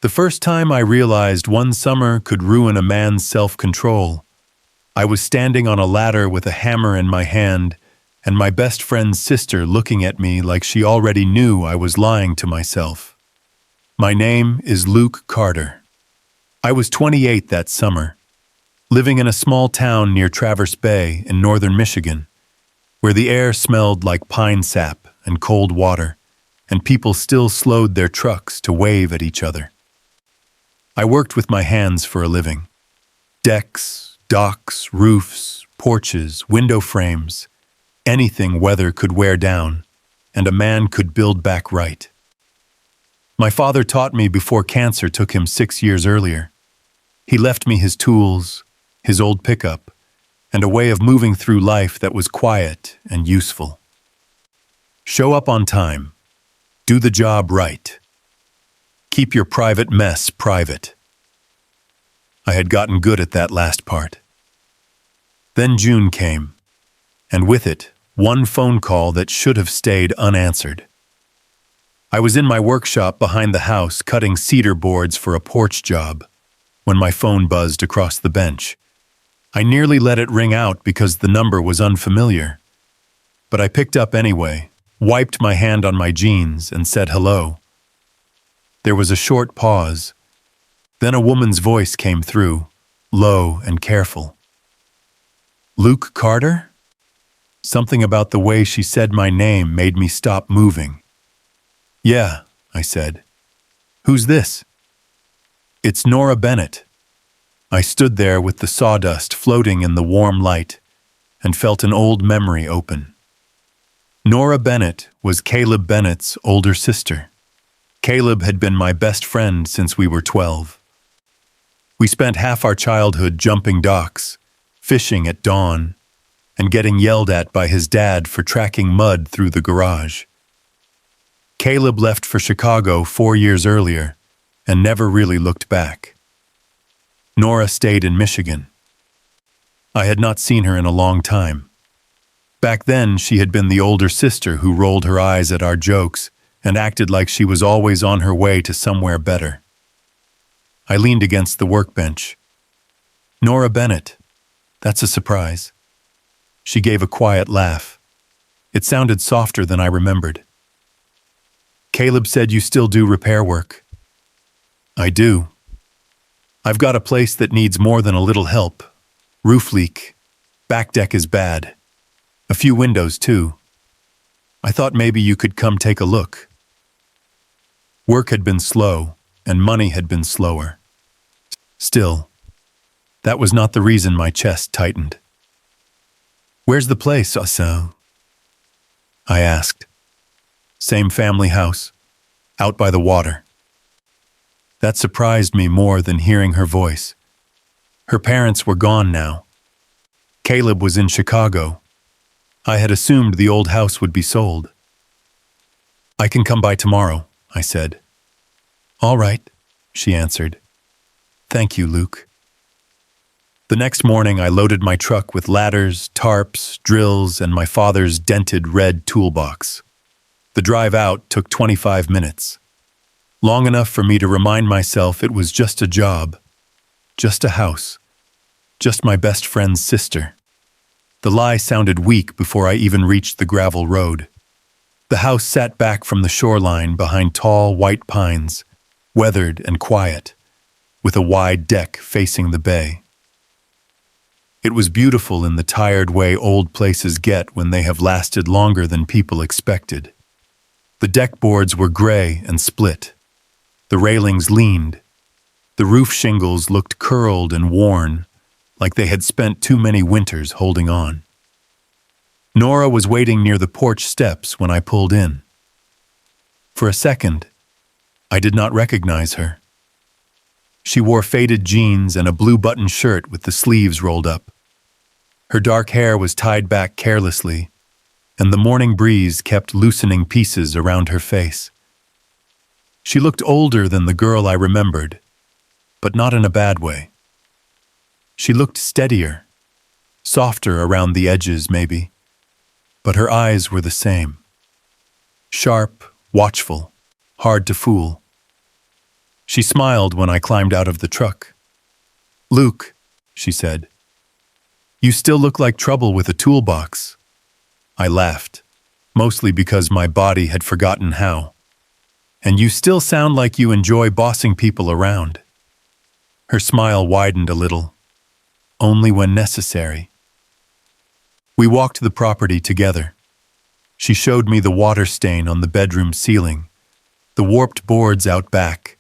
The first time I realized one summer could ruin a man's self-control, I was standing on a ladder with a hammer in my hand and my best friend's sister looking at me like she already knew I was lying to myself. My name is Luke Carter. I was 28 that summer, living in a small town near Traverse Bay in northern Michigan, where the air smelled like pine sap and cold water, and people still slowed their trucks to wave at each other. I worked with my hands for a living. Decks, docks, roofs, porches, window frames, anything weather could wear down, and a man could build back right. My father taught me before cancer took him 6 years earlier. He left me his tools, his old pickup, and a way of moving through life that was quiet and useful. Show up on time. Do the job right. Keep your private mess private. I had gotten good at that last part. Then June came, and with it, one phone call that should have stayed unanswered. I was in my workshop behind the house cutting cedar boards for a porch job when my phone buzzed across the bench. I nearly let it ring out because the number was unfamiliar. But I picked up anyway, wiped my hand on my jeans, and said hello. There was a short pause. Then a woman's voice came through, low and careful. Luke Carter? Something about the way she said my name made me stop moving. Yeah, I said. Who's this? It's Nora Bennett. I stood there with the sawdust floating in the warm light and felt an old memory open. Nora Bennett was Caleb Bennett's older sister. Caleb had been my best friend since we were 12. We spent half our childhood jumping docks, fishing at dawn, and getting yelled at by his dad for tracking mud through the garage. Caleb left for Chicago 4 years earlier and never really looked back. Nora stayed in Michigan. I had not seen her in a long time. Back then, she had been the older sister who rolled her eyes at our jokes and acted like she was always on her way to somewhere better. I leaned against the workbench. Nora Bennett. That's a surprise. She gave a quiet laugh. It sounded softer than I remembered. Caleb said you still do repair work. I do. I've got a place that needs more than a little help. Roof leak. Back deck is bad. A few windows, too. I thought maybe you could come take a look. Work had been slow, and money had been slower. Still, that was not the reason my chest tightened. Where's the place, Asso? I asked. Same family house, out by the water. That surprised me more than hearing her voice. Her parents were gone now. Caleb was in Chicago. I had assumed the old house would be sold. I can come by tomorrow, I said. All right, she answered. Thank you, Luke. The next morning, I loaded my truck with ladders, tarps, drills, and my father's dented red toolbox. The drive out took 25 minutes. Long enough for me to remind myself it was just a job, just a house, just my best friend's sister. The lie sounded weak before I even reached the gravel road. The house sat back from the shoreline behind tall white pines, weathered and quiet, with a wide deck facing the bay. It was beautiful in the tired way old places get when they have lasted longer than people expected. The deck boards were gray and split. The railings leaned. The roof shingles looked curled and worn, like they had spent too many winters holding on. Nora was waiting near the porch steps when I pulled in. For a second, I did not recognize her. She wore faded jeans and a blue button shirt with the sleeves rolled up. Her dark hair was tied back carelessly, and the morning breeze kept loosening pieces around her face. She looked older than the girl I remembered, but not in a bad way. She looked steadier, softer around the edges maybe, but her eyes were the same. Sharp, watchful, hard to fool. She smiled when I climbed out of the truck. "Luke," she said, "you still look like trouble with a toolbox." I laughed, mostly because my body had forgotten how. "And you still sound like you enjoy bossing people around." Her smile widened a little. "Only when necessary." We walked the property together. She showed me the water stain on the bedroom ceiling, the warped boards out back,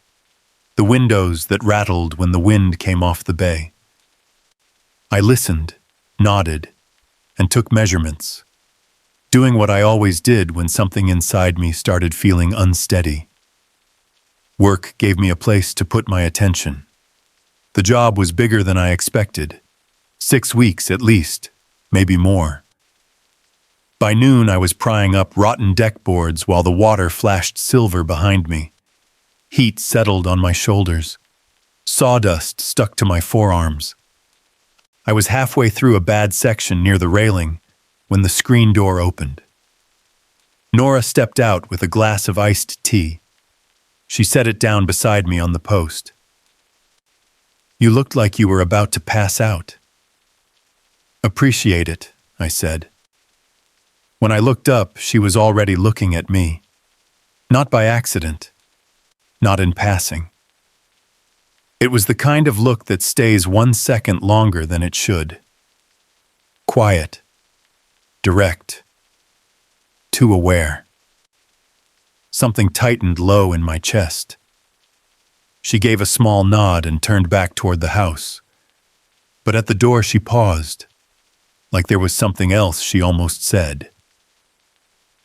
the windows that rattled when the wind came off the bay. I listened, nodded, and took measurements, doing what I always did when something inside me started feeling unsteady. Work gave me a place to put my attention. The job was bigger than I expected. 6 weeks at least, maybe more. By noon, I was prying up rotten deck boards while the water flashed silver behind me. Heat settled on my shoulders. Sawdust stuck to my forearms. I was halfway through a bad section near the railing when the screen door opened. Nora stepped out with a glass of iced tea. She set it down beside me on the post. "You looked like you were about to pass out." "Appreciate it," I said. When I looked up, she was already looking at me. Not by accident. Not in passing. It was the kind of look that stays 1 second longer than it should. Quiet. Direct. Too aware. Something tightened low in my chest. She gave a small nod and turned back toward the house. But at the door she paused, like there was something else she almost said.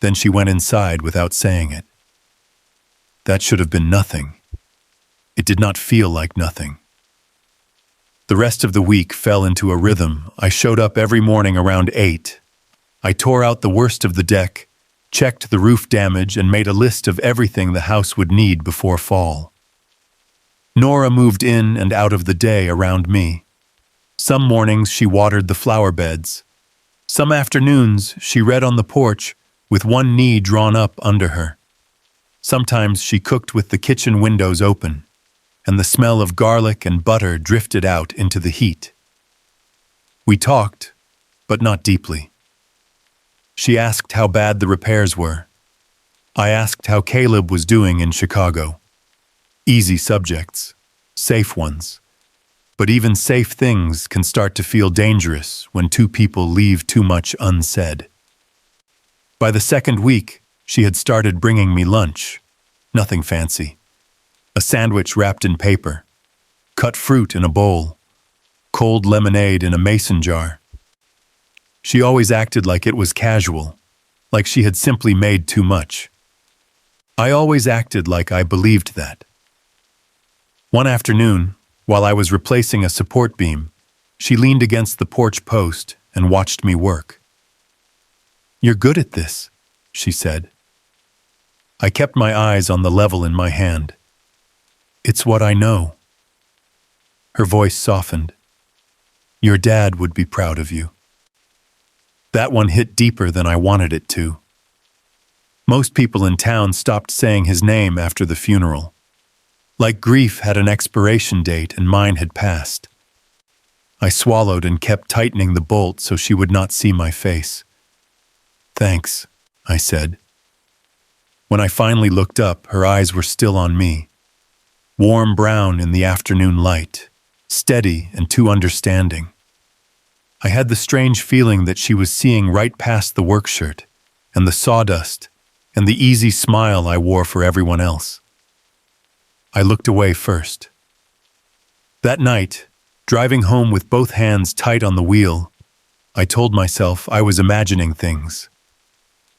Then she went inside without saying it. That should have been nothing. It did not feel like nothing. The rest of the week fell into a rhythm. I showed up every morning around 8. I tore out the worst of the deck, checked the roof damage, and made a list of everything the house would need before fall. Nora moved in and out of the day around me. Some mornings she watered the flower beds. Some afternoons she read on the porch with one knee drawn up under her. Sometimes she cooked with the kitchen windows open, and the smell of garlic and butter drifted out into the heat. We talked, but not deeply. She asked how bad the repairs were. I asked how Caleb was doing in Chicago. Easy subjects, safe ones. But even safe things can start to feel dangerous when two people leave too much unsaid. By the second week, she had started bringing me lunch. Nothing fancy. A sandwich wrapped in paper, cut fruit in a bowl, cold lemonade in a mason jar. She always acted like it was casual, like she had simply made too much. I always acted like I believed that. One afternoon, while I was replacing a support beam, she leaned against the porch post and watched me work. "You're good at this," she said. I kept my eyes on the level in my hand. "It's what I know." Her voice softened. "Your dad would be proud of you." That one hit deeper than I wanted it to. Most people in town stopped saying his name after the funeral. Like grief had an expiration date and mine had passed. I swallowed and kept tightening the bolt so she would not see my face. "Thanks," I said. When I finally looked up, her eyes were still on me. Warm brown in the afternoon light, steady and too understanding. I had the strange feeling that she was seeing right past the work shirt, and the sawdust, and the easy smile I wore for everyone else. I looked away first. That night, driving home with both hands tight on the wheel, I told myself I was imagining things.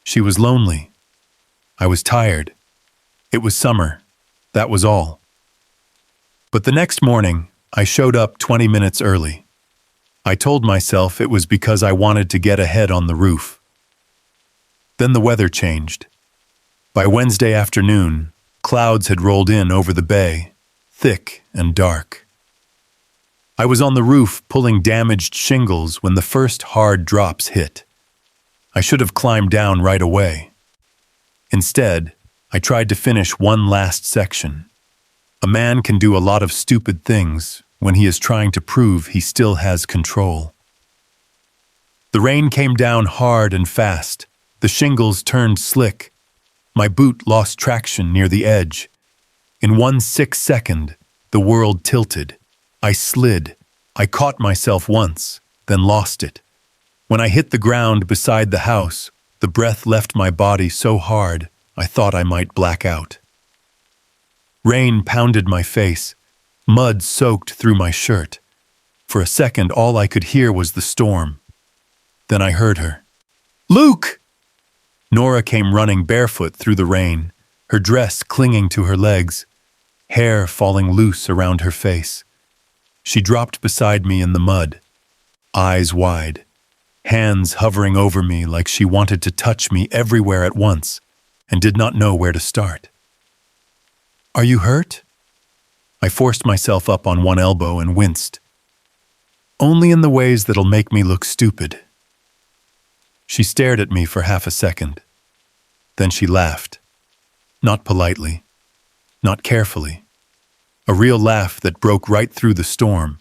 She was lonely. I was tired. It was summer. That was all. But the next morning, I showed up 20 minutes early. I told myself it was because I wanted to get ahead on the roof. Then the weather changed. By Wednesday afternoon, clouds had rolled in over the bay, thick and dark. I was on the roof pulling damaged shingles when the first hard drops hit. I should have climbed down right away. Instead, I tried to finish one last section. A man can do a lot of stupid things when he is trying to prove he still has control. The rain came down hard and fast. The shingles turned slick. My boot lost traction near the edge. In 1/6 second, the world tilted. I slid. I caught myself once, then lost it. When I hit the ground beside the house, the breath left my body so hard I thought I might black out. Rain pounded my face. Mud soaked through my shirt. For a second, all I could hear was the storm. Then I heard her. "Luke!" Nora came running barefoot through the rain, her dress clinging to her legs, hair falling loose around her face. She dropped beside me in the mud, eyes wide, hands hovering over me like she wanted to touch me everywhere at once and did not know where to start. "Are you hurt?" I forced myself up on one elbow and winced. "Only in the ways that'll make me look stupid." She stared at me for half a second. Then she laughed. Not politely, not carefully. A real laugh that broke right through the storm.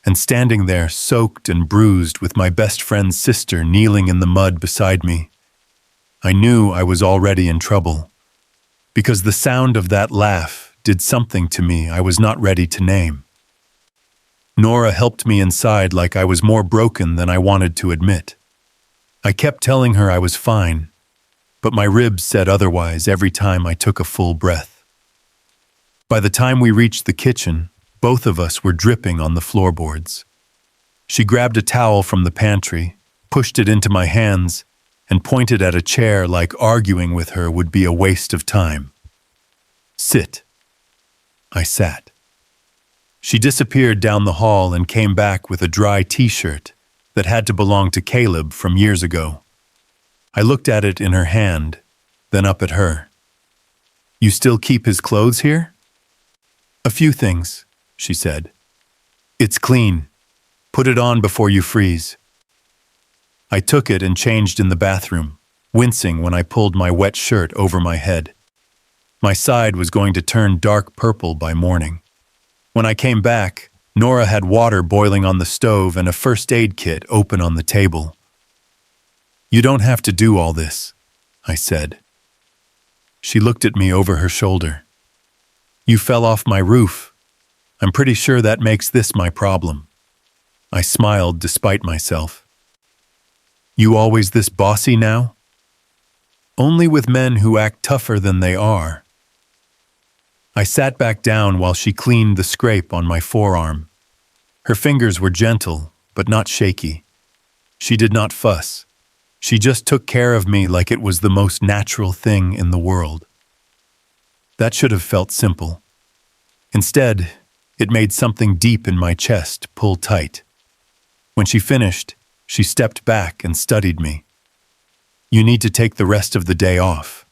And standing there, soaked and bruised, with my best friend's sister kneeling in the mud beside me, I knew I was already in trouble. Because the sound of that laugh did something to me I was not ready to name. Nora helped me inside like I was more broken than I wanted to admit. I kept telling her I was fine, but my ribs said otherwise every time I took a full breath. By the time we reached the kitchen, both of us were dripping on the floorboards. She grabbed a towel from the pantry, pushed it into my hands, and pointed at a chair like arguing with her would be a waste of time. "Sit." I sat. She disappeared down the hall and came back with a dry t-shirt that had to belong to Caleb from years ago. I looked at it in her hand, then up at her. "You still keep his clothes here?" "A few things," she said. "It's clean. Put it on before you freeze." I took it and changed in the bathroom, wincing when I pulled my wet shirt over my head. My side was going to turn dark purple by morning. When I came back, Nora had water boiling on the stove and a first aid kit open on the table. "You don't have to do all this," I said. She looked at me over her shoulder. "You fell off my roof. I'm pretty sure that makes this my problem." I smiled despite myself. "You always this bossy now?" "Only with men who act tougher than they are." I sat back down while she cleaned the scrape on my forearm. Her fingers were gentle, but not shaky. She did not fuss. She just took care of me like it was the most natural thing in the world. That should have felt simple. Instead, it made something deep in my chest pull tight. When she finished, she stepped back and studied me. "You need to take the rest of the day off."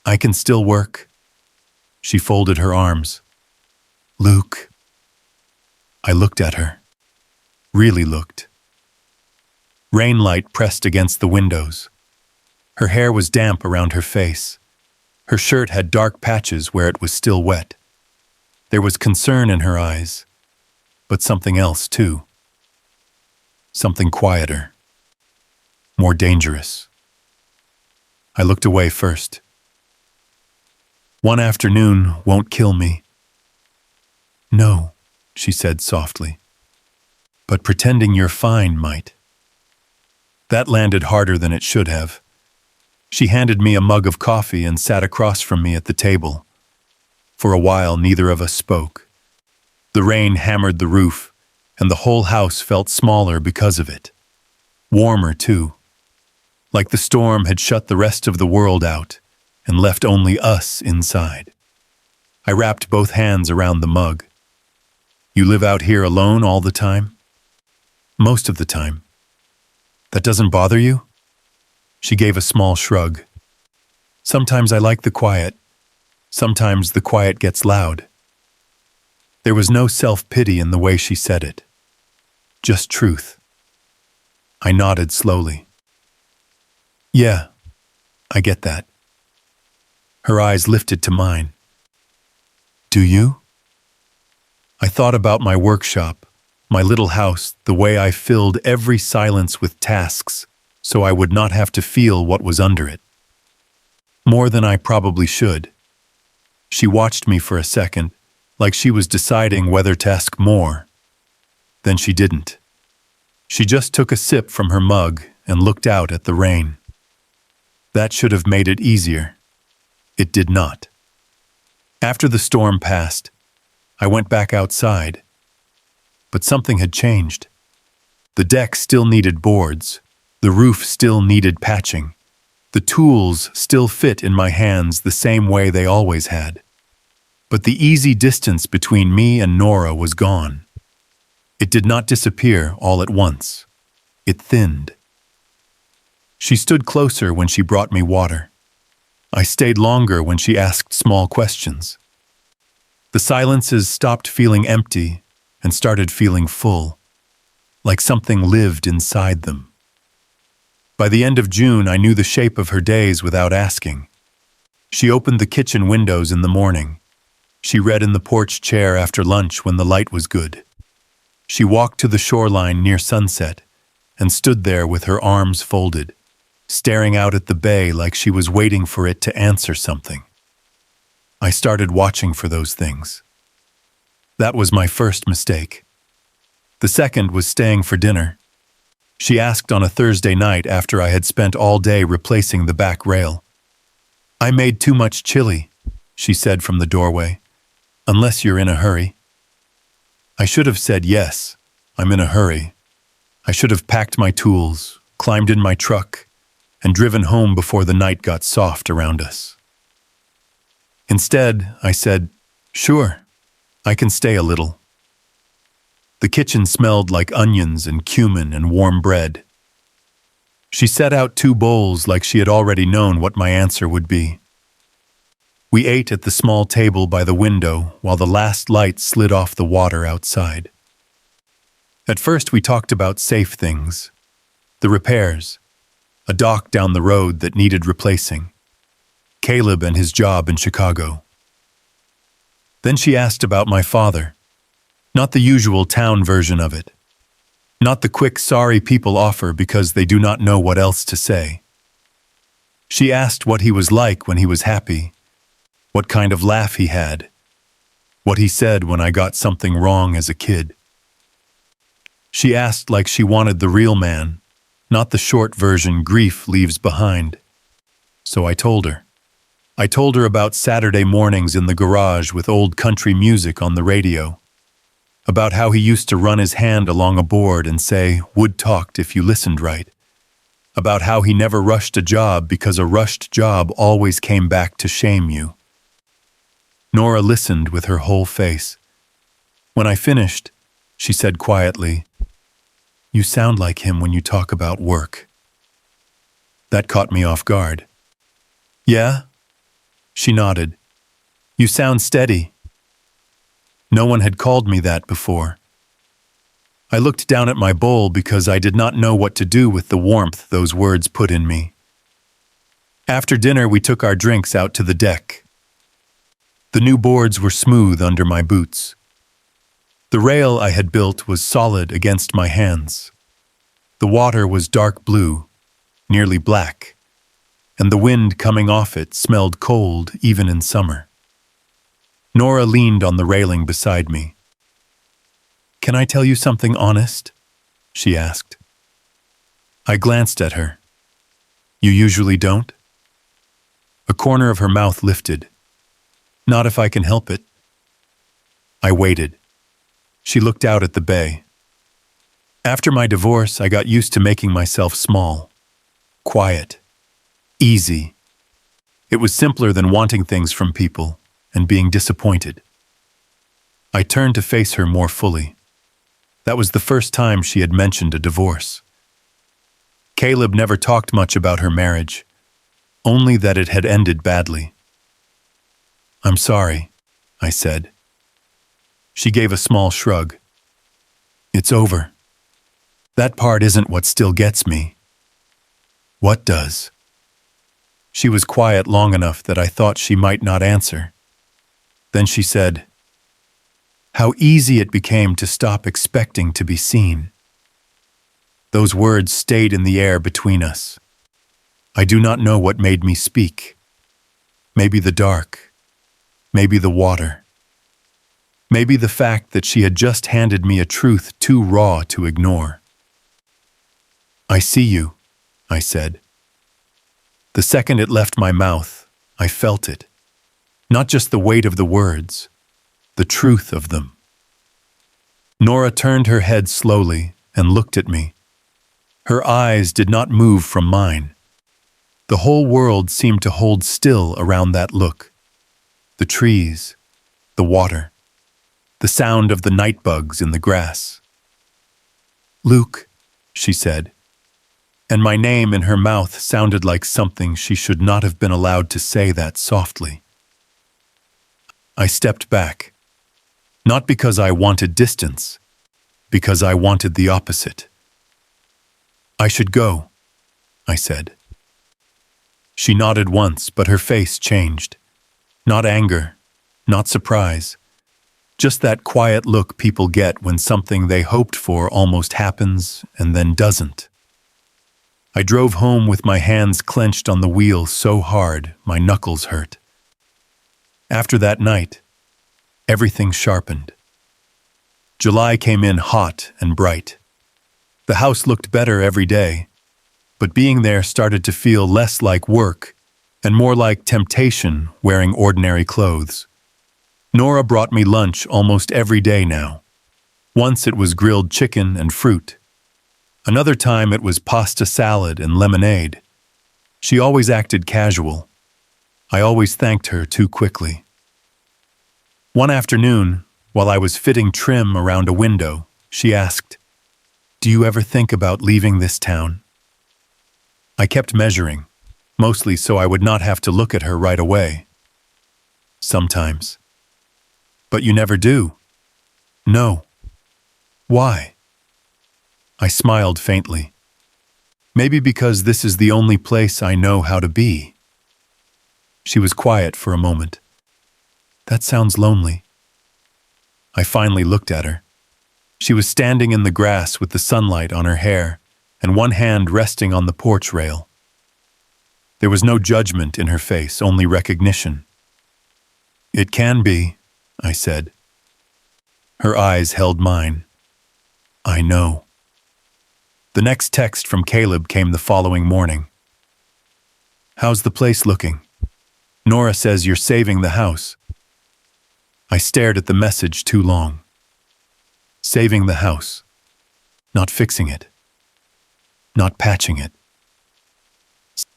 "I can still work." She folded her arms. "Luke." I looked at her. Really looked. Rainlight pressed against the windows. Her hair was damp around her face. Her shirt had dark patches where it was still wet. There was concern in her eyes, but something else too. Something quieter. More dangerous. I looked away first. "One afternoon won't kill me." "No," she said softly. "But pretending you're fine might." That landed harder than it should have. She handed me a mug of coffee and sat across from me at the table. For a while, neither of us spoke. The rain hammered the roof, and the whole house felt smaller because of it. Warmer, too. Like the storm had shut the rest of the world out and left only us inside. I wrapped both hands around the mug. "You live out here alone all the time?" "Most of the time." "That doesn't bother you?" She gave a small shrug. "Sometimes I like the quiet. Sometimes the quiet gets loud." There was no self-pity in the way she said it. Just truth. I nodded slowly. "Yeah, I get that." Her eyes lifted to mine. Do you? I thought about my workshop, my little house, the way I filled every silence with tasks, so I would not have to feel what was under it. More than I probably should. She watched me for a second, like she was deciding whether to ask more. Then she didn't. She just took a sip from her mug and looked out at the rain. That should have made it easier. It did not. After the storm passed, I went back outside. But something had changed. The deck still needed boards. The roof still needed patching. The tools still fit in my hands the same way they always had. But the easy distance between me and Nora was gone. It did not disappear all at once. It thinned. She stood closer when she brought me water. I stayed longer when she asked small questions. The silences stopped feeling empty and started feeling full, like something lived inside them. By the end of June, I knew the shape of her days without asking. She opened the kitchen windows in the morning. She read in the porch chair after lunch when the light was good. She walked to the shoreline near sunset and stood there with her arms folded, staring out at the bay like she was waiting for it to answer something. I started watching for those things. That was my first mistake. The second was staying for dinner. She asked on a Thursday night after I had spent all day replacing the back rail. "I made too much chili," she said from the doorway. "Unless you're in a hurry." I should have said yes, I'm in a hurry. I should have packed my tools, climbed in my truck, and driven home before the night got soft around us. Instead, I said, "Sure, I can stay a little." The kitchen smelled like onions and cumin and warm bread. She set out 2 bowls like she had already known what my answer would be. We ate at the small table by the window while the last light slid off the water outside. At first we talked about safe things, the repairs, a dock down the road that needed replacing, Caleb and his job in Chicago. Then she asked about my father. Not the usual town version of it. Not the quick sorry people offer because they do not know what else to say. She asked what he was like when he was happy, what kind of laugh he had, what he said when I got something wrong as a kid. She asked like she wanted the real man, not the short version grief leaves behind. So I told her. I told her about Saturday mornings in the garage with old country music on the radio. About how he used to run his hand along a board and say, "Wood talked if you listened right." About how he never rushed a job because a rushed job always came back to shame you. Nora listened with her whole face. When I finished, she said quietly, "You sound like him when you talk about work." That caught me off guard. "Yeah?" She nodded. "You sound steady." No one had called me that before. I looked down at my bowl because I did not know what to do with the warmth those words put in me. After dinner, we took our drinks out to the deck. The new boards were smooth under my boots. The rail I had built was solid against my hands. The water was dark blue, nearly black, and the wind coming off it smelled cold even in summer. Nora leaned on the railing beside me. "Can I tell you something honest?" she asked. I glanced at her. "You usually don't?" A corner of her mouth lifted. "Not if I can help it." I waited. She looked out at the bay. After my divorce, I got used to making myself small, quiet, easy. It was simpler than wanting things from people and being disappointed. I turned to face her more fully. That was the first time she had mentioned a divorce. Caleb never talked much about her marriage, only that it had ended badly. "I'm sorry," I said. She gave a small shrug. "It's over. That part isn't what still gets me." "What does?" She was quiet long enough that I thought she might not answer. Then she said, How easy it became to stop expecting to be seen. Those words stayed in the air between us. I do not know what made me speak. Maybe the dark. Maybe the water. Maybe the fact that she had just handed me a truth too raw to ignore. "I see you," I said. The second it left my mouth, I felt it. Not just the weight of the words, the truth of them. Nora turned her head slowly and looked at me. Her eyes did not move from mine. The whole world seemed to hold still around that look. The trees, the water, the sound of the night bugs in the grass. "Luke," she said, and my name in her mouth sounded like something she should not have been allowed to say that softly. I stepped back, not because I wanted distance, because I wanted the opposite. "I should go," I said. She nodded once, but her face changed. Not anger, not surprise, just that quiet look people get when something they hoped for almost happens and then doesn't. I drove home with my hands clenched on the wheel so hard my knuckles hurt. After that night, everything sharpened. July came in hot and bright. The house looked better every day, but being there started to feel less like work and more like temptation wearing ordinary clothes. Nora brought me lunch almost every day now. Once it was grilled chicken and fruit. Another time it was pasta salad and lemonade. She always acted casual. I always thanked her too quickly. One afternoon, while I was fitting trim around a window, she asked, "Do you ever think about leaving this town?" I kept measuring, mostly so I would not have to look at her right away. "Sometimes." "But you never do." "No." "Why?" I smiled faintly. "Maybe because this is the only place I know how to be." She was quiet for a moment. "That sounds lonely." I finally looked at her. She was standing in the grass with the sunlight on her hair and one hand resting on the porch rail. There was no judgment in her face, only recognition. "It can be," I said. Her eyes held mine. "I know." The next text from Caleb came the following morning. "How's the place looking? Nora says you're saving the house." I stared at the message too long. Saving the house. Not fixing it. Not patching it.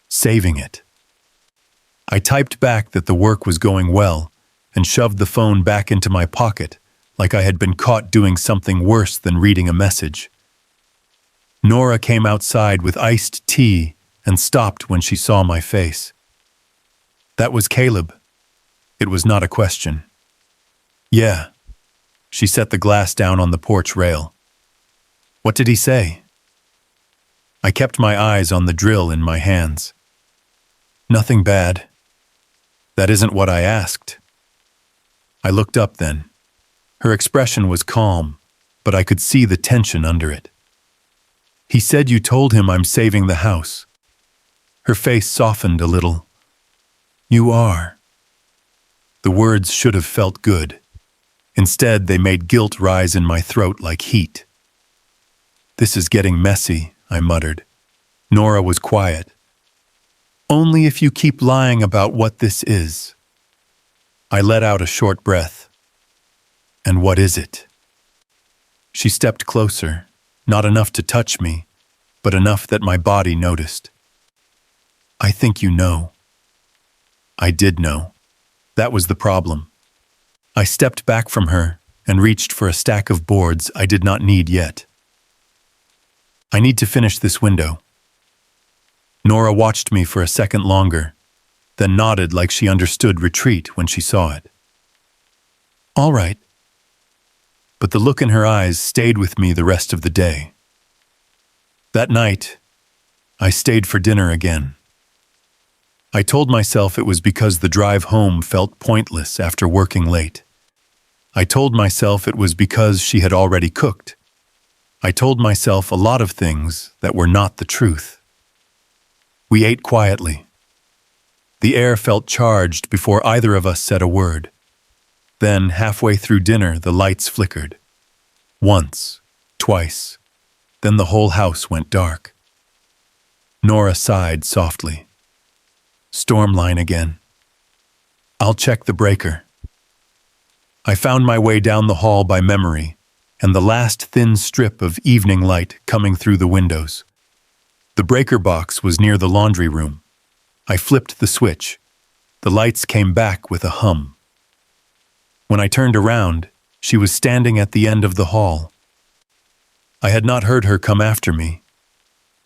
Saving it. I typed back that the work was going well and shoved the phone back into my pocket like I had been caught doing something worse than reading a message. Nora came outside with iced tea and stopped when she saw my face. That was Caleb. It was not a question. "Yeah." She set the glass down on the porch rail. "What did he say?" I kept my eyes on the drill in my hands. "Nothing bad." "That isn't what I asked." I looked up then. Her expression was calm, but I could see the tension under it. "He said you told him I'm saving the house." Her face softened a little. "You are." The words should have felt good. Instead, they made guilt rise in my throat like heat. "This is getting messy," I muttered. Nora was quiet. "Only if you keep lying about what this is." I let out a short breath. "And what is it?" She stepped closer, not enough to touch me, but enough that my body noticed. "I think you know." I did know. That was the problem. I stepped back from her and reached for a stack of boards I did not need yet. "I need to finish this window." Nora watched me for a second longer, then nodded like she understood retreat when she saw it. "All right." But the look in her eyes stayed with me the rest of the day. That night, I stayed for dinner again. I told myself it was because the drive home felt pointless after working late. I told myself it was because she had already cooked. I told myself a lot of things that were not the truth. We ate quietly. The air felt charged before either of us said a word. Then, halfway through dinner, the lights flickered. Once, twice, then the whole house went dark. Nora sighed softly. Storm line again. I'll check the breaker. I found my way down the hall by memory, and the last thin strip of evening light coming through the windows. The breaker box was near the laundry room. I flipped the switch. The lights came back with a hum. When I turned around, she was standing at the end of the hall. I had not heard her come after me.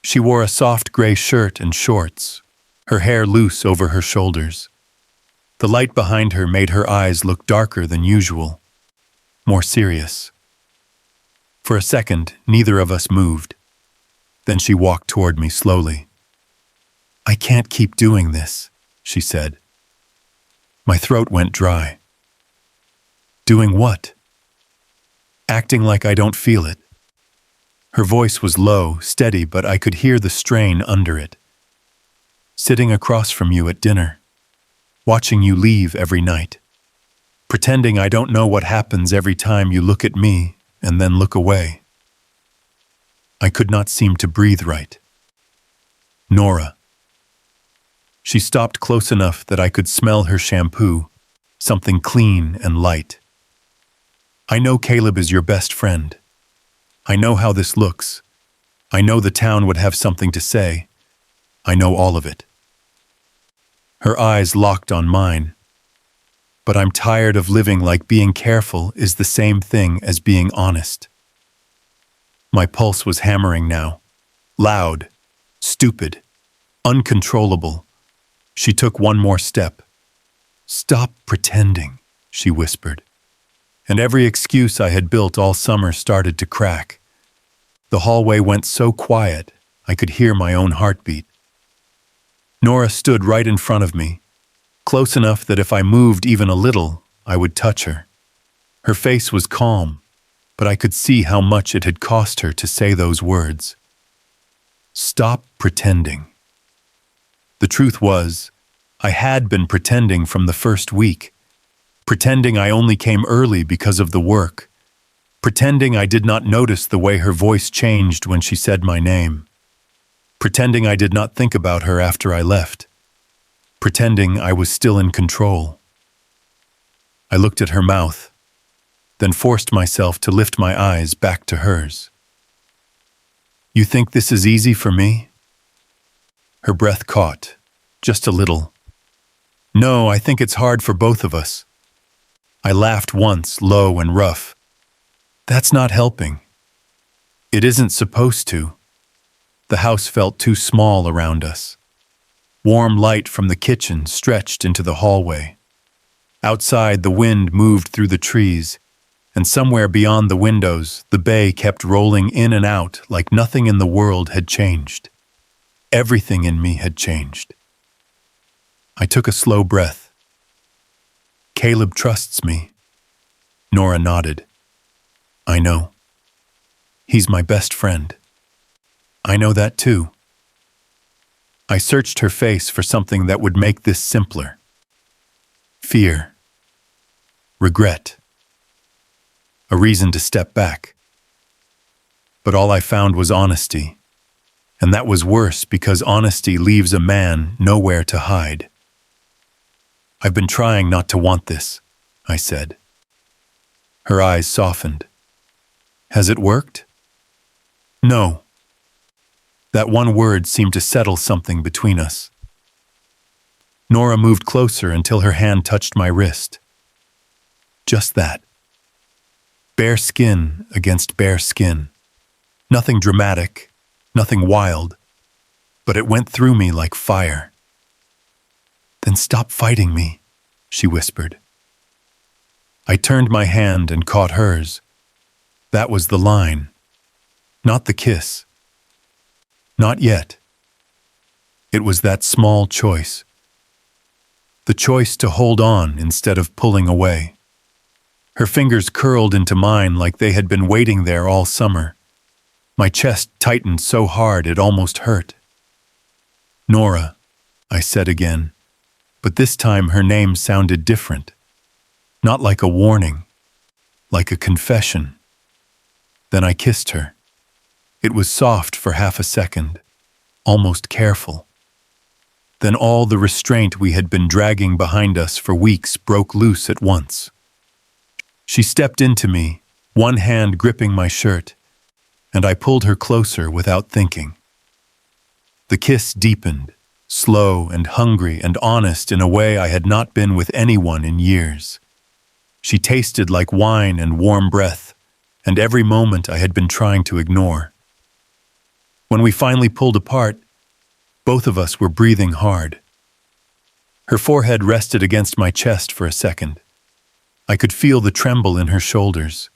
She wore a soft gray shirt and shorts, her hair loose over her shoulders. The light behind her made her eyes look darker than usual, more serious. For a second, neither of us moved. Then she walked toward me slowly. I can't keep doing this, she said. My throat went dry. Doing what? Acting like I don't feel it. Her voice was low, steady, but I could hear the strain under it. Sitting across from you at dinner, watching you leave every night, pretending I don't know what happens every time you look at me and then look away. I could not seem to breathe right. Nora. She stopped close enough that I could smell her shampoo, something clean and light. I know Caleb is your best friend. I know how this looks. I know the town would have something to say. I know all of it. Her eyes locked on mine. But I'm tired of living like being careful is the same thing as being honest. My pulse was hammering now. Loud, stupid, uncontrollable. She took one more step. Stop pretending, she whispered. And every excuse I had built all summer started to crack. The hallway went so quiet, I could hear my own heartbeat. Nora stood right in front of me, close enough that if I moved even a little, I would touch her. Her face was calm, but I could see how much it had cost her to say those words. Stop pretending. The truth was, I had been pretending from the first week. Pretending I only came early because of the work. Pretending I did not notice the way her voice changed when she said my name. Pretending I did not think about her after I left. Pretending I was still in control. I looked at her mouth, then forced myself to lift my eyes back to hers. You think this is easy for me? Her breath caught, just a little. No, I think it's hard for both of us. I laughed once, low and rough. That's not helping. It isn't supposed to. The house felt too small around us. Warm light from the kitchen stretched into the hallway. Outside, the wind moved through the trees, and somewhere beyond the windows, the bay kept rolling in and out like nothing in the world had changed. Everything in me had changed. I took a slow breath. Caleb trusts me. Nora nodded. I know. He's my best friend. I know that too. I searched her face for something that would make this simpler. Fear. Regret. A reason to step back. But all I found was honesty. And that was worse because honesty leaves a man nowhere to hide. I've been trying not to want this, I said. Her eyes softened. Has it worked? No. That one word seemed to settle something between us. Nora moved closer until her hand touched my wrist. Just that. Bare skin against bare skin. Nothing dramatic, nothing wild, but it went through me like fire. Then stop fighting me, she whispered. I turned my hand and caught hers. That was the line. Not the kiss. Not yet. It was that small choice. The choice to hold on instead of pulling away. Her fingers curled into mine like they had been waiting there all summer. My chest tightened so hard it almost hurt. "Nora," I said again, but this time her name sounded different. Not like a warning, like a confession. Then I kissed her. It was soft for half a second, almost careful. Then all the restraint we had been dragging behind us for weeks broke loose at once. She stepped into me, one hand gripping my shirt, and I pulled her closer without thinking. The kiss deepened, slow and hungry and honest in a way I had not been with anyone in years. She tasted like wine and warm breath, and every moment I had been trying to ignore. When we finally pulled apart, both of us were breathing hard. Her forehead rested against my chest for a second. I could feel the tremble in her shoulders.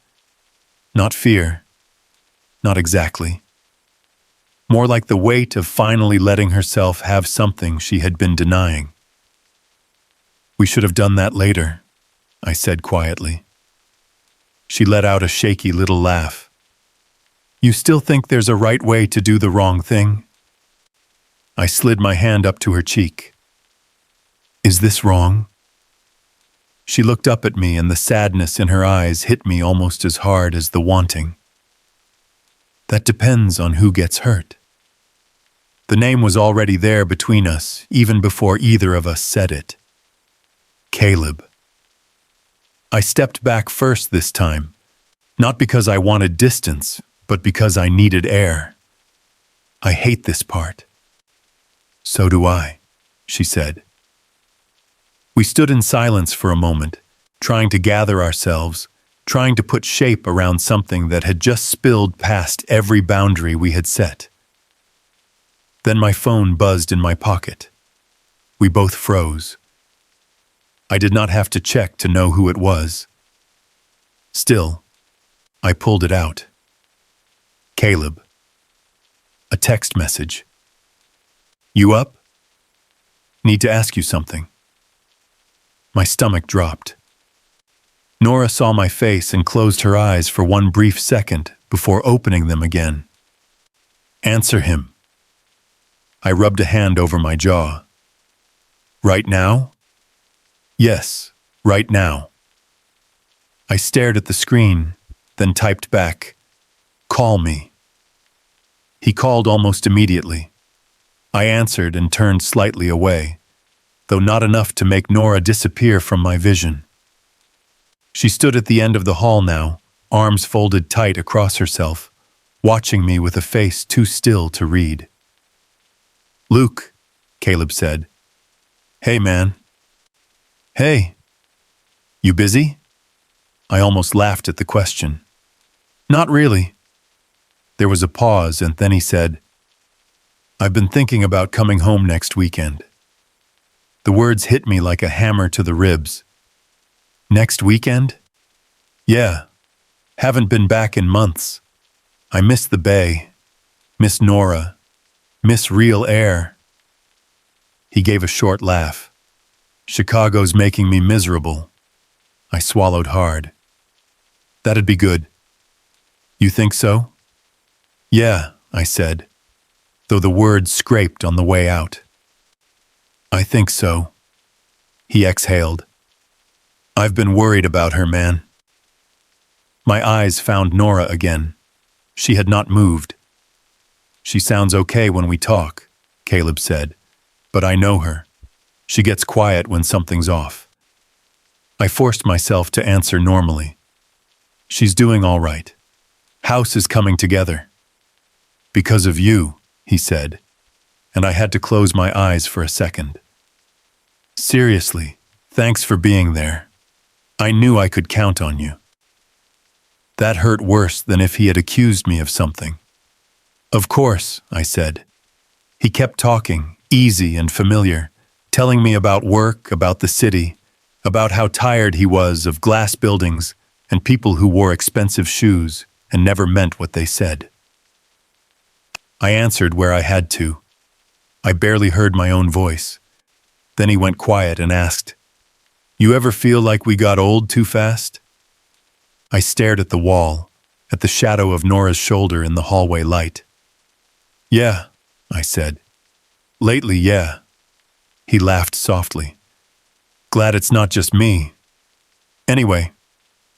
Not fear. Not exactly. More like the weight of finally letting herself have something she had been denying. "We should have done that later," I said quietly. She let out a shaky little laugh. "You still think there's a right way to do the wrong thing?" I slid my hand up to her cheek. "Is this wrong?" She looked up at me, and the sadness in her eyes hit me almost as hard as the wanting. "That depends on who gets hurt." The name was already there between us, even before either of us said it. Caleb. I stepped back first this time, not because I wanted distance, but because I needed air. "I hate this part." "So do I," she said. We stood in silence for a moment, trying to gather ourselves, trying to put shape around something that had just spilled past every boundary we had set. Then my phone buzzed in my pocket. We both froze. I did not have to check to know who it was. Still, I pulled it out. Caleb. A text message. "You up? Need to ask you something." My stomach dropped. Nora saw my face and closed her eyes for one brief second before opening them again. "Answer him." I rubbed a hand over my jaw. "Right now?" "Yes, right now." I stared at the screen, then typed back, "Call me." He called almost immediately. I answered and turned slightly away, though not enough to make Nora disappear from my vision. She stood at the end of the hall now, arms folded tight across herself, watching me with a face too still to read. "Luke," Caleb said. "Hey, man." "Hey. You busy?" I almost laughed at the question. "Not really." There was a pause, and then he said, "I've been thinking about coming home next weekend." The words hit me like a hammer to the ribs. "Next weekend?" "Yeah. Haven't been back in months. I miss the bay, miss Nora, miss real air." He gave a short laugh. "Chicago's making me miserable." I swallowed hard. "That'd be good." "You think so?" "Yeah," I said, though the words scraped on the way out. "I think so." He exhaled. "I've been worried about her, man." My eyes found Nora again. She had not moved. "She sounds okay when we talk," Caleb said, "but I know her. She gets quiet when something's off." I forced myself to answer normally. "She's doing all right. House is coming together." "Because of you," he said, and I had to close my eyes for a second. "Seriously, thanks for being there. I knew I could count on you." That hurt worse than if he had accused me of something. "Of course," I said. He kept talking, easy and familiar, telling me about work, about the city, about how tired he was of glass buildings and people who wore expensive shoes and never meant what they said. I answered where I had to. I barely heard my own voice. Then he went quiet and asked, "You ever feel like we got old too fast?" I stared at the wall, at the shadow of Nora's shoulder in the hallway light. "Yeah," I said. "Lately, yeah." He laughed softly. "Glad it's not just me. Anyway,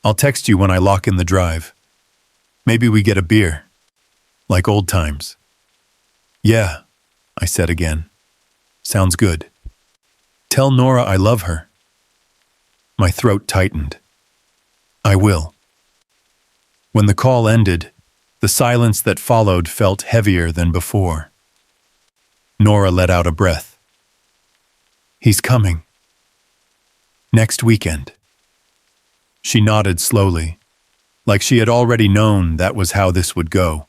I'll text you when I lock in the drive. Maybe we get a beer. Like old times." "Yeah," I said again. "Sounds good. Tell Nora I love her." My throat tightened. "I will." When the call ended, the silence that followed felt heavier than before. Nora let out a breath. "He's coming. Next weekend." She nodded slowly, like she had already known that was how this would go.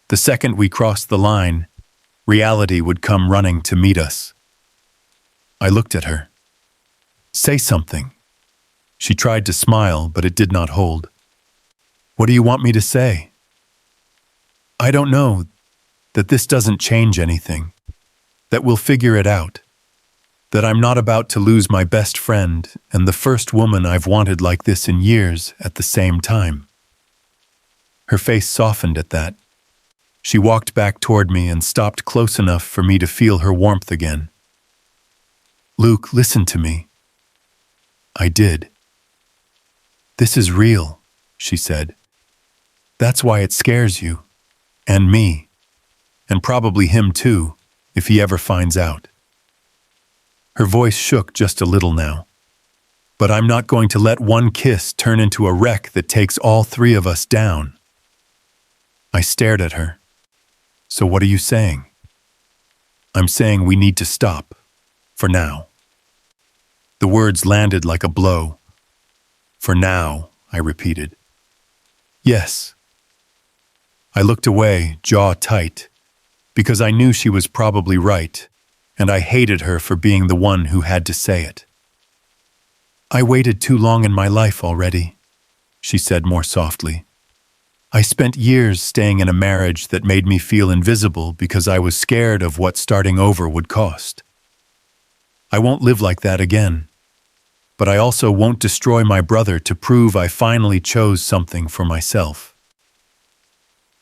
The second we crossed the line, reality would come running to meet us. I looked at her. "Say something." She tried to smile, but it did not hold. "What do you want me to say?" "I don't know. That this doesn't change anything. That we'll figure it out. That I'm not about to lose my best friend and the first woman I've wanted like this in years at the same time." Her face softened at that. She walked back toward me and stopped close enough for me to feel her warmth again. "Luke, listen to me." I did. "This is real," she said. "That's why it scares you. And me. And probably him too, if he ever finds out." Her voice shook just a little now. "But I'm not going to let one kiss turn into a wreck that takes all three of us down." I stared at her. "So what are you saying?" "I'm saying we need to stop. For now." The words landed like a blow. "For now," I repeated. "Yes." I looked away, jaw tight, because I knew she was probably right, and I hated her for being the one who had to say it. "I waited too long in my life already," she said more softly. "I spent years staying in a marriage that made me feel invisible because I was scared of what starting over would cost. I won't live like that again, but I also won't destroy my brother to prove I finally chose something for myself."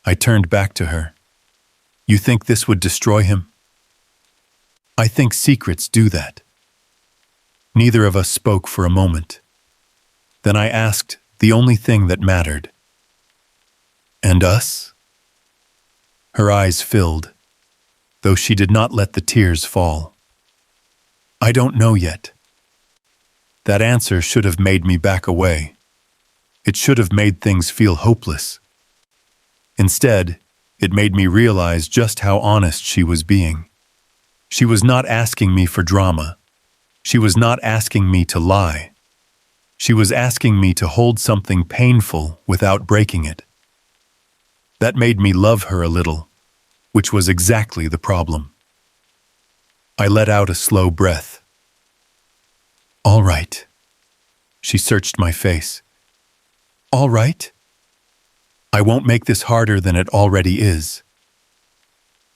I turned back to her. "You think this would destroy him?" "I think secrets do that." Neither of us spoke for a moment. Then I asked the only thing that mattered. "And us?" Her eyes filled, though she did not let the tears fall. "I don't know yet." That answer should have made me back away. It should have made things feel hopeless. Instead, it made me realize just how honest she was being. She was not asking me for drama. She was not asking me to lie. She was asking me to hold something painful without breaking it. That made me love her a little, which was exactly the problem. I let out a slow breath. "All right." She searched my face. "All right?" "I won't make this harder than it already is."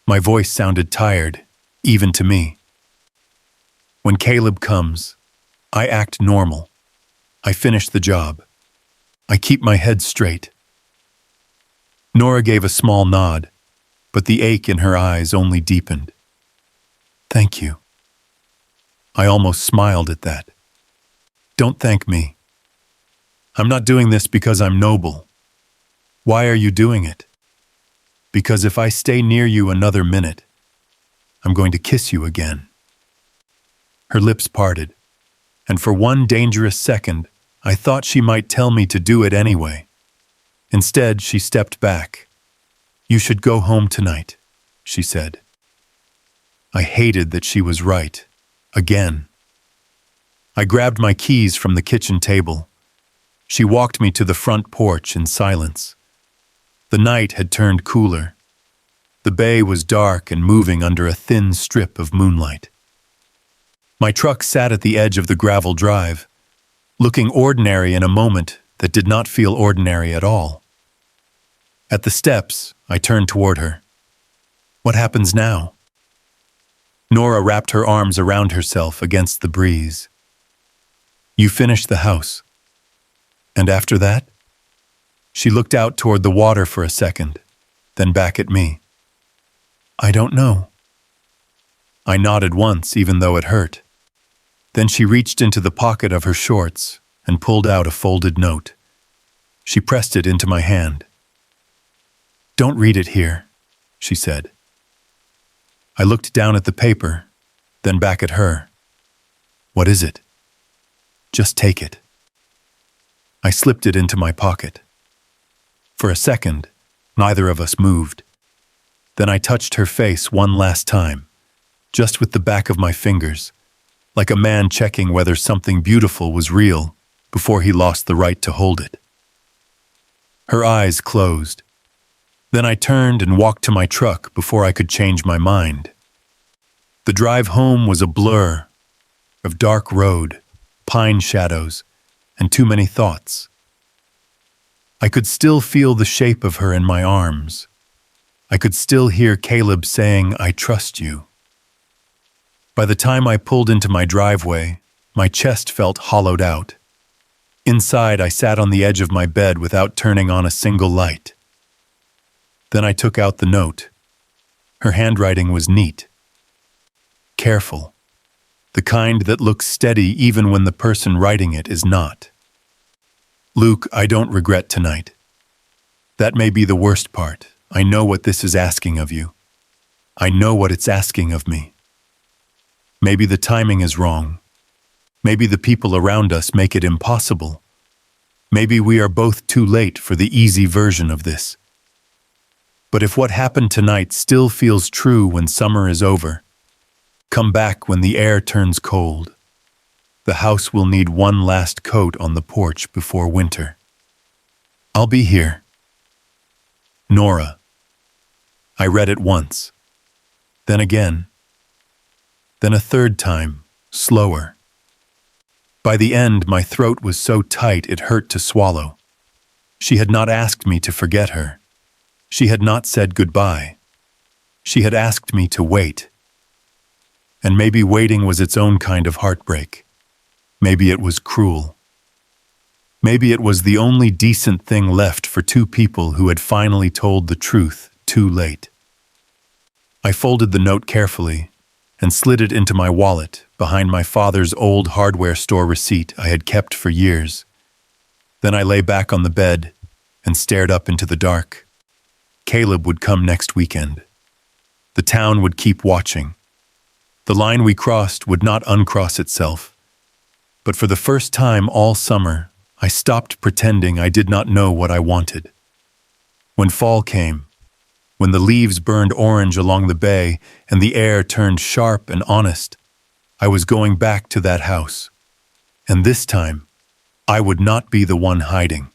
My voice sounded tired, even to me. "When Caleb comes, I act normal. I finish the job. I keep my head straight." Nora gave a small nod, but the ache in her eyes only deepened. "Thank you." I almost smiled at that. "Don't thank me. I'm not doing this because I'm noble. Why are you doing it? Because if I stay near you another minute, I'm going to kiss you again." Her lips parted, and for one dangerous second, I thought she might tell me to do it anyway. Instead, she stepped back. "You should go home tonight," she said. I hated that she was right. Again. I grabbed my keys from the kitchen table. She walked me to the front porch in silence. The night had turned cooler. The bay was dark and moving under a thin strip of moonlight. My truck sat at the edge of the gravel drive, looking ordinary in a moment that did not feel ordinary at all. At the steps, I turned toward her. "What happens now?" Nora wrapped her arms around herself against the breeze. "You finish the house. And after that?" She looked out toward the water for a second, then back at me. "I don't know." I nodded once, even though it hurt. Then she reached into the pocket of her shorts and pulled out a folded note. She pressed it into my hand. "Don't read it here," she said. I looked down at the paper, then back at her. "What is it?" "Just take it." I slipped it into my pocket. For a second, neither of us moved. Then I touched her face one last time, just with the back of my fingers, like a man checking whether something beautiful was real before he lost the right to hold it. Her eyes closed. Then I turned and walked to my truck before I could change my mind. The drive home was a blur of dark road, pine shadows, and too many thoughts. I could still feel the shape of her in my arms. I could still hear Caleb saying, "I trust you." By the time I pulled into my driveway, my chest felt hollowed out. Inside, I sat on the edge of my bed without turning on a single light. Then I took out the note. Her handwriting was neat. Careful. The kind that looks steady even when the person writing it is not. "Luke, I don't regret tonight. That may be the worst part. I know what this is asking of you. I know what it's asking of me. Maybe the timing is wrong. Maybe the people around us make it impossible. Maybe we are both too late for the easy version of this. But if what happened tonight still feels true when summer is over, come back when the air turns cold. The house will need one last coat on the porch before winter. I'll be here. Nora." I read it once, then again, then a third time, slower. By the end, my throat was so tight it hurt to swallow. She had not asked me to forget her. She had not said goodbye. She had asked me to wait. And maybe waiting was its own kind of heartbreak. Maybe it was cruel. Maybe it was the only decent thing left for two people who had finally told the truth too late. I folded the note carefully and slid it into my wallet behind my father's old hardware store receipt I had kept for years. Then I lay back on the bed and stared up into the dark. Caleb would come next weekend. The town would keep watching. The line we crossed would not uncross itself. But for the first time all summer, I stopped pretending I did not know what I wanted. When fall came, when the leaves burned orange along the bay and the air turned sharp and honest, I was going back to that house. And this time, I would not be the one hiding.